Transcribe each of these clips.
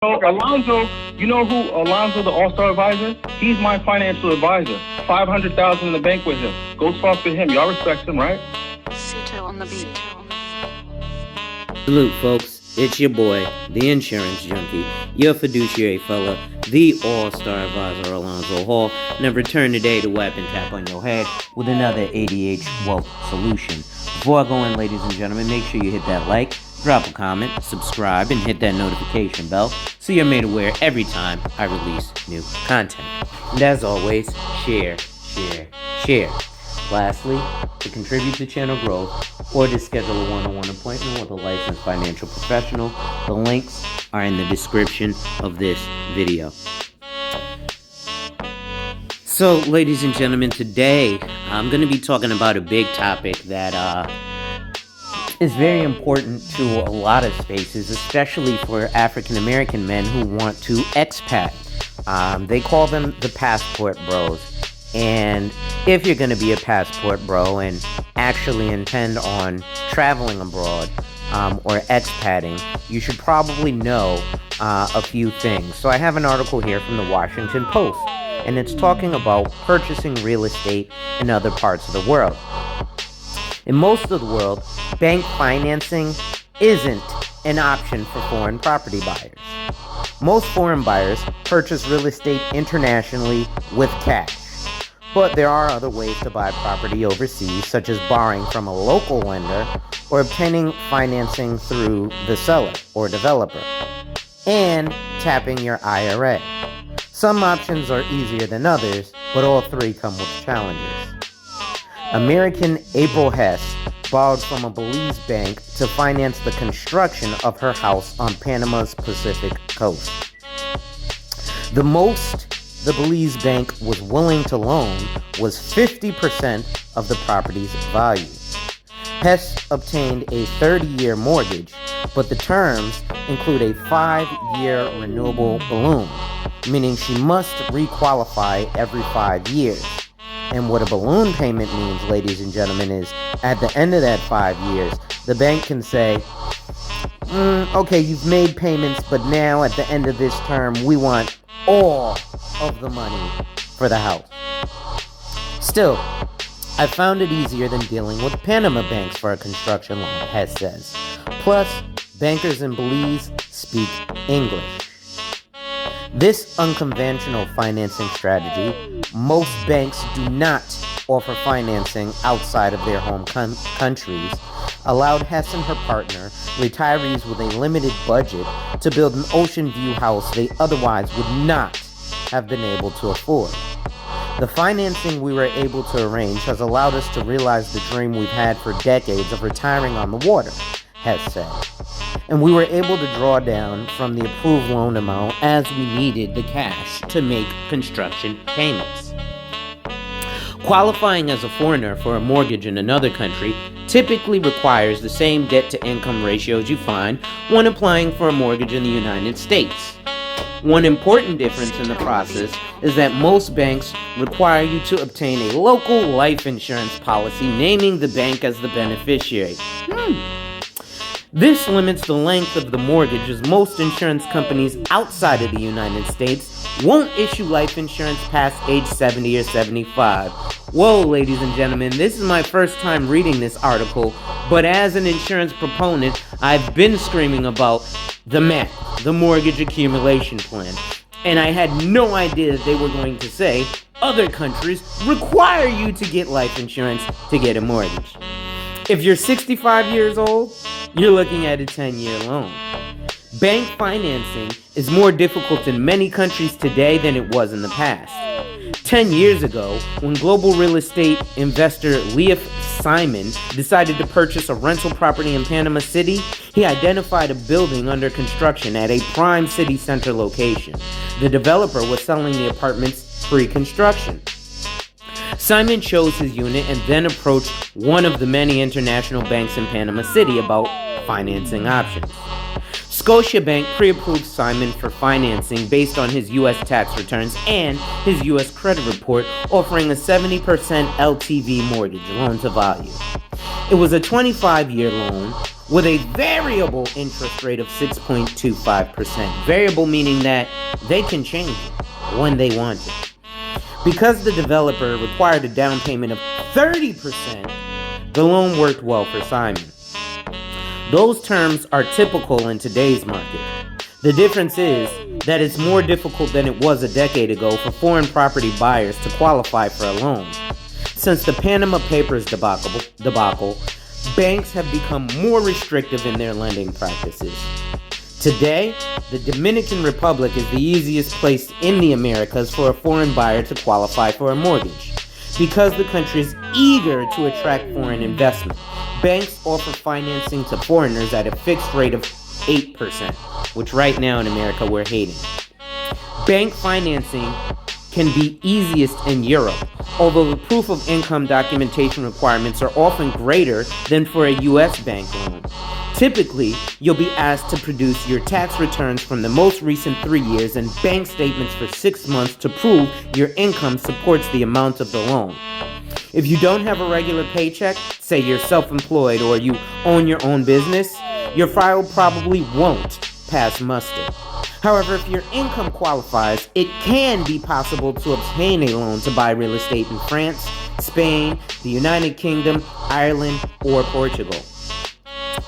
So Alonzo, you know who Alonzo, the All-Star advisor? He's my financial advisor. 500,000 in the bank with him. Go talk to him. Y'all respect him, right? Cito on the beat. Salute, folks. It's your boy, the insurance junkie, your fiduciary fella, the all-star advisor Alonzo Hall, and I've returned today to wipe and tap on your head with another ADH wealth solution. Before I go in, ladies and gentlemen, make sure you hit that like, drop a comment, subscribe, and hit that notification bell so you're made aware every time I release new content. And as always, share. Lastly, to contribute to channel growth or to schedule a one-on-one appointment with a licensed financial professional, the links are in the description of this video. So, ladies and gentlemen, today I'm going to be talking about a big topic that is very important to a lot of spaces, especially for African American men who want to expat. They call them the passport bros. And if you're going to be a passport bro and actually intend on traveling abroad or expatting, you should probably know a few things. So I have an article here from the Washington Post, and it's talking about purchasing real estate in other parts of the world. In most of the world, bank financing isn't an option for foreign property buyers. Most foreign buyers purchase real estate internationally with cash. But there are other ways to buy property overseas, such as borrowing from a local lender or obtaining financing through the seller or developer, and tapping your IRA. Some options are easier than others, but all three come with challenges. American April Hess borrowed from a Belize bank to finance the construction of her house on Panama's Pacific coast. The most the Belize bank was willing to loan was 50% of the property's value. Hess obtained a 30-year mortgage, but the terms include a 5-year renewable balloon, meaning she must requalify every 5 years. And what a balloon payment means, ladies and gentlemen, is at the end of that 5 years, the bank can say, okay, you've made payments, but now at the end of this term, we want all of the money for the house. Still, I found it easier than dealing with Panama banks for a construction loan, Hess says. Plus, bankers in Belize speak English. This unconventional financing strategy, most banks do not offer financing outside of their home countries, allowed Hess and her partner, retirees with a limited budget, to build an ocean view house they otherwise would not have been able to afford. The financing we were able to arrange has allowed us to realize the dream we've had for decades of retiring on the water, Hess said. And we were able to draw down from the approved loan amount as we needed the cash to make construction payments. Qualifying as a foreigner for a mortgage in another country typically requires the same debt-to-income ratios you find when applying for a mortgage in the United States. One important difference in the process is that most banks require you to obtain a local life insurance policy naming the bank as the beneficiary. This limits the length of the mortgage, as most insurance companies outside of the United States won't issue life insurance past age 70 or 75. Whoa, ladies and gentlemen, this is my first time reading this article, but as an insurance proponent, I've been screaming about the MAP, the Mortgage Accumulation Plan, and I had no idea that they were going to say other countries require you to get life insurance to get a mortgage. If you're 65 years old, you're looking at a 10-year loan. Bank financing is more difficult in many countries today than it was in the past. 10 years ago, when global real estate investor Leif Simon decided to purchase a rental property in Panama City, he identified a building under construction at a prime city center location. The developer was selling the apartments pre-construction. Simon chose his unit and then approached one of the many international banks in Panama City about financing options. Scotiabank pre-approved Simon for financing based on his U.S. tax returns and his U.S. credit report, offering a 70% LTV mortgage loan to value. It was a 25-year loan with a variable interest rate of 6.25%. Variable meaning that they can change it when they want to. Because the developer required a down payment of 30%, the loan worked well for Simon. Those terms are typical in today's market. The difference is that it's more difficult than it was a decade ago for foreign property buyers to qualify for a loan. Since the Panama Papers debacle, banks have become more restrictive in their lending practices. Today, the Dominican Republic is the easiest place in the Americas for a foreign buyer to qualify for a mortgage. Because the country is eager to attract foreign investment, banks offer financing to foreigners at a fixed rate of 8%, which right now in America we're hating. Bank financing can be easiest in Europe, although the proof of income documentation requirements are often greater than for a U.S. bank loan. Typically, you'll be asked to produce your tax returns from the most recent 3 years and bank statements for 6 months to prove your income supports the amount of the loan. If you don't have a regular paycheck, say you're self-employed or you own your own business, your file probably won't pass muster. However, if your income qualifies, it can be possible to obtain a loan to buy real estate in France, Spain, the United Kingdom, Ireland, or Portugal.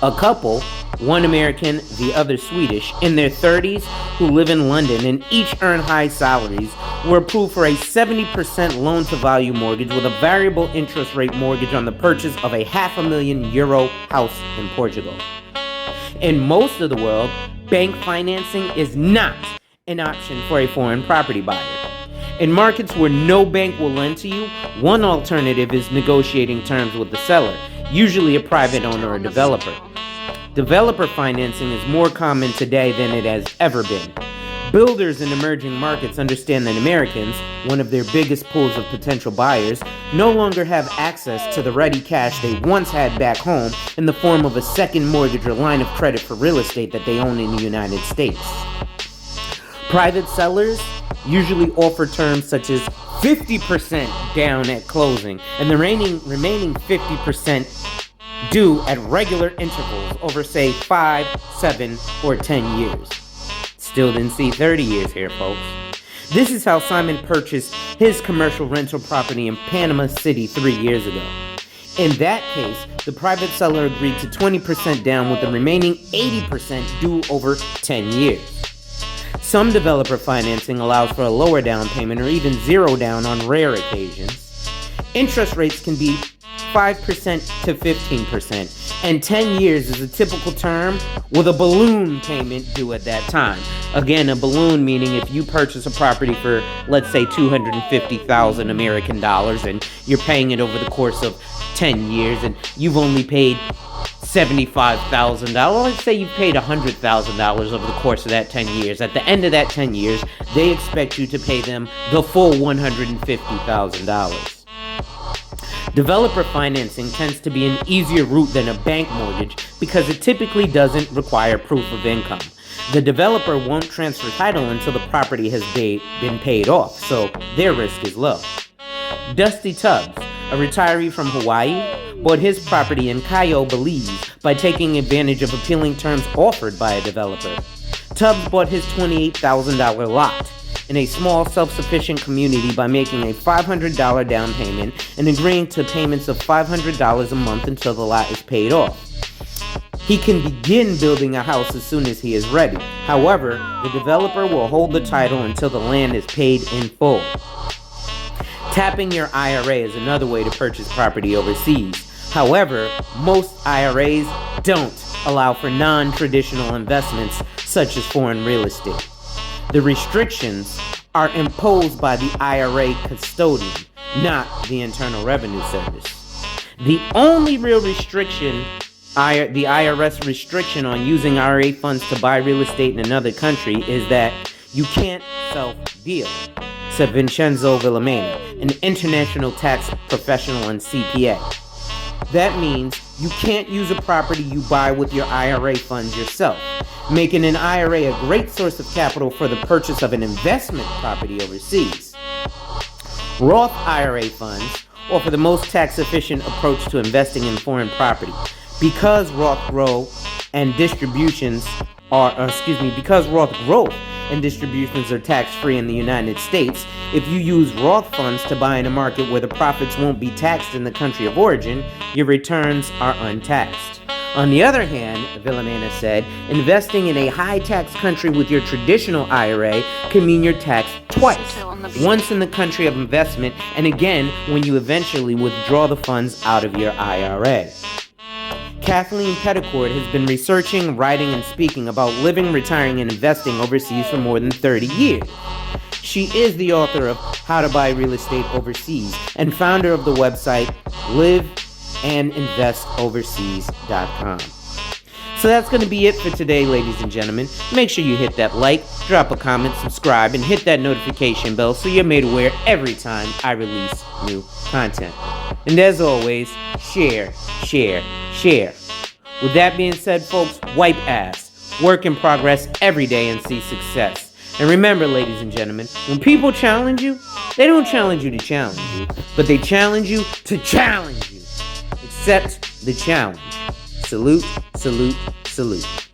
A couple, one American, the other Swedish, in their 30s who live in London and each earn high salaries were approved for a 70% loan-to-value mortgage with a variable interest rate mortgage on the purchase of a €500,000 house in Portugal. In most of the world, bank financing is not an option for a foreign property buyer. In markets where no bank will lend to you, one alternative is negotiating terms with the seller, usually a private owner or developer. Developer financing is more common today than it has ever been. Builders in emerging markets understand that Americans, one of their biggest pools of potential buyers, no longer have access to the ready cash they once had back home in the form of a second mortgage or line of credit for real estate that they own in the United States. Private sellers usually offer terms such as 50% down at closing and the remaining 50% due at regular intervals over, say, 5, 7, or 10 years. Still didn't see 30 years here, folks. This is how Simon purchased his commercial rental property in Panama City 3 years ago. In that case, the private seller agreed to 20% down with the remaining 80% due over 10 years. Some developer financing allows for a lower down payment or even zero down on rare occasions. Interest rates can be 5% to 15%, and 10 years is a typical term with a balloon payment due at that time. Again, a balloon meaning if you purchase a property for, let's say, $250,000 American dollars, and you're paying it over the course of 10 years, and you've only paid $75,000. Let's say you've paid $100,000 over the course of that 10 years. At the end of that 10 years, they expect you to pay them the full $150,000. Developer financing tends to be an easier route than a bank mortgage because it typically doesn't require proof of income. The developer won't transfer title until the property has been paid off, so their risk is low. Dusty Tubbs, a retiree from Hawaii, bought his property in Cayo, Belize by taking advantage of appealing terms offered by a developer. Tubbs bought his $28,000 lot in a small self-sufficient community by making a $500 down payment and agreeing to payments of $500 a month until the lot is paid off. He can begin building a house as soon as he is ready. However, the developer will hold the title until the land is paid in full. Tapping your IRA is another way to purchase property overseas. However, most IRAs don't allow for non-traditional investments such as foreign real estate. The restrictions are imposed by the IRA custodian, not the Internal Revenue Service. The only real restriction, the IRS restriction on using IRA funds to buy real estate in another country is that you can't self-deal, said Vincenzo Villamena, an international tax professional and CPA. That means you can't use a property you buy with your IRA funds yourself, making an IRA a great source of capital for the purchase of an investment property overseas. Roth IRA funds offer the most tax-efficient approach to investing in foreign property. Because Roth growth and distributions are tax-free in the United States, if you use Roth funds to buy in a market where the profits won't be taxed in the country of origin, your returns are untaxed. On the other hand, Villamana said, investing in a high-tax country with your traditional IRA can mean you're taxed twice. Once in the country of investment, and again when you eventually withdraw the funds out of your IRA. Kathleen Petticord has been researching, writing, and speaking about living, retiring, and investing overseas for more than 30 years. She is the author of How to Buy Real Estate Overseas and founder of the website liveandinvestoverseas.com. So that's going to be it for today, ladies and gentlemen. Make sure you hit that like, drop a comment, subscribe, and hit that notification bell so you're made aware every time I release new content. And as always, share, share, share. With that being said, folks, wipe ass. Work in progress every day and see success. And remember, ladies and gentlemen, when people challenge you, they don't challenge you to challenge you, but they challenge you to challenge you. Accept the challenge. Salute, salute, salute.